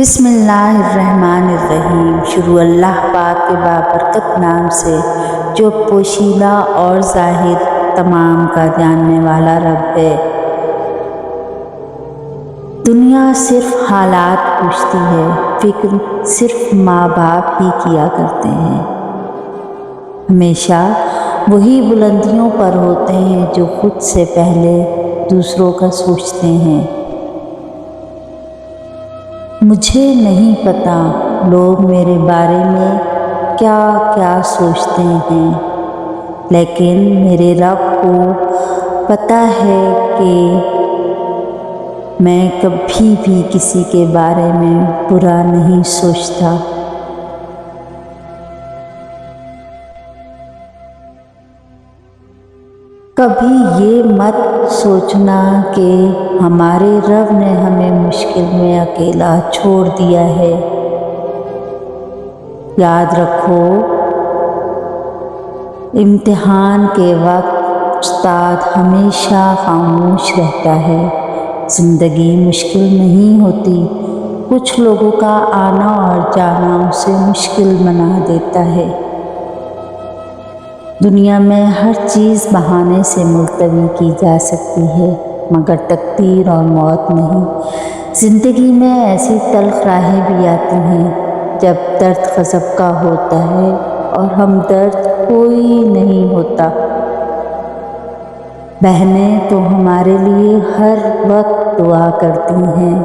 بسم اللہ الرحمن الرحیم۔ شروع اللہ پاک کے بابرکت نام سے جو پوشیدہ اور ظاہر تمام کا جاننے والا رب ہے۔ دنیا صرف حالات پوچھتی ہے، فکر صرف ماں باپ ہی کیا کرتے ہیں۔ ہمیشہ وہی بلندیوں پر ہوتے ہیں جو خود سے پہلے دوسروں کا سوچتے ہیں۔ مجھے نہیں پتا لوگ میرے بارے میں کیا کیا سوچتے ہیں، لیکن میرے رب کو پتہ ہے کہ میں کبھی بھی کسی کے بارے میں برا نہیں سوچتا۔ کبھی یہ مت سوچنا کہ ہمارے رب نے ہمیں مشکل میں اکیلا چھوڑ دیا ہے۔ یاد رکھو، امتحان کے وقت استاد ہمیشہ خاموش رہتا ہے۔ زندگی مشکل نہیں ہوتی، کچھ لوگوں کا آنا اور جانا اسے مشکل بنا دیتا ہے۔ دنیا میں ہر چیز بہانے سے ملتوی کی جا سکتی ہے، مگر تقدیر اور موت نہیں۔ زندگی میں ایسی تلخ راہیں بھی آتی ہیں جب درد غضب کا ہوتا ہے اور ہمدرد کوئی نہیں ہوتا۔ بہنیں تو ہمارے لیے ہر وقت دعا کرتی ہیں۔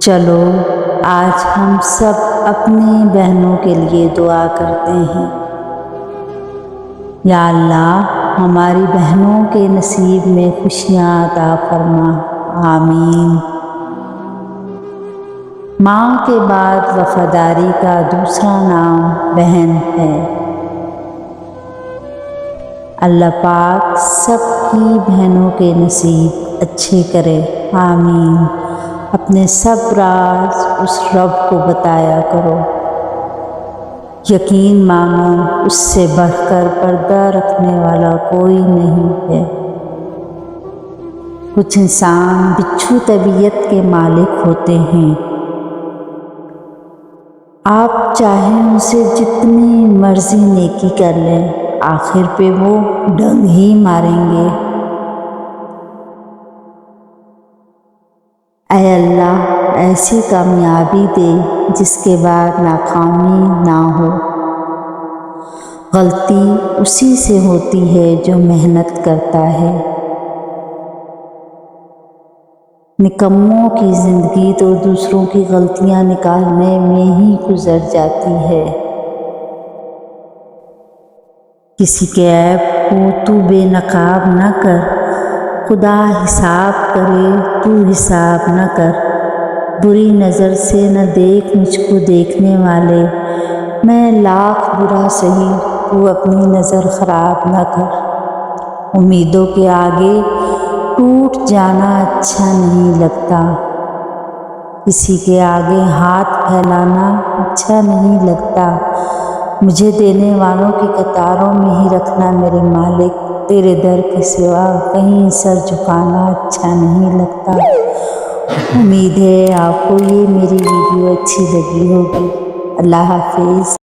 چلو آج ہم سب اپنی بہنوں کے لیے دعا کرتے ہیں۔ یا اللہ، ہماری بہنوں کے نصیب میں خوشیاں عطا فرما، آمین۔ ماں کے بعد وفاداری کا دوسرا نام بہن ہے۔ اللہ پاک سب کی بہنوں کے نصیب اچھے کرے، آمین۔ اپنے سب راز اس رب کو بتایا کرو، یقین مانو اس سے بڑھ کر پردہ رکھنے والا کوئی نہیں ہے۔ کچھ انسان بچھو طبیعت کے مالک ہوتے ہیں، آپ چاہے ان سے جتنی مرضی نیکی کر لیں، آخر پہ وہ ڈنگ ہی ماریں گے۔ اے اللہ، ایسی کامیابی دے جس کے بعد ناکامی نہ ہو۔ غلطی اسی سے ہوتی ہے جو محنت کرتا ہے۔ نکموں کی زندگی تو دوسروں کی غلطیاں نکالنے میں ہی گزر جاتی ہے۔ کسی کے عیب کو تو بے نقاب نہ کر، خدا حساب کرے تو حساب نہ کر۔ بری نظر سے نہ دیکھ مجھ کو دیکھنے والے، میں لاکھ برا سہی تو اپنی نظر خراب نہ کر۔ امیدوں کے آگے ٹوٹ جانا اچھا نہیں لگتا، کسی کے آگے ہاتھ پھیلانا اچھا نہیں لگتا۔ مجھے دینے والوں کی قطاروں میں ہی رکھنا میرے مالک، تیرے در کے سوا کہیں سر جھکانا اچھا نہیں لگتا۔ امید ہے آپ کو یہ میری ویڈیو اچھی لگی ہوگی۔ اللہ حافظ۔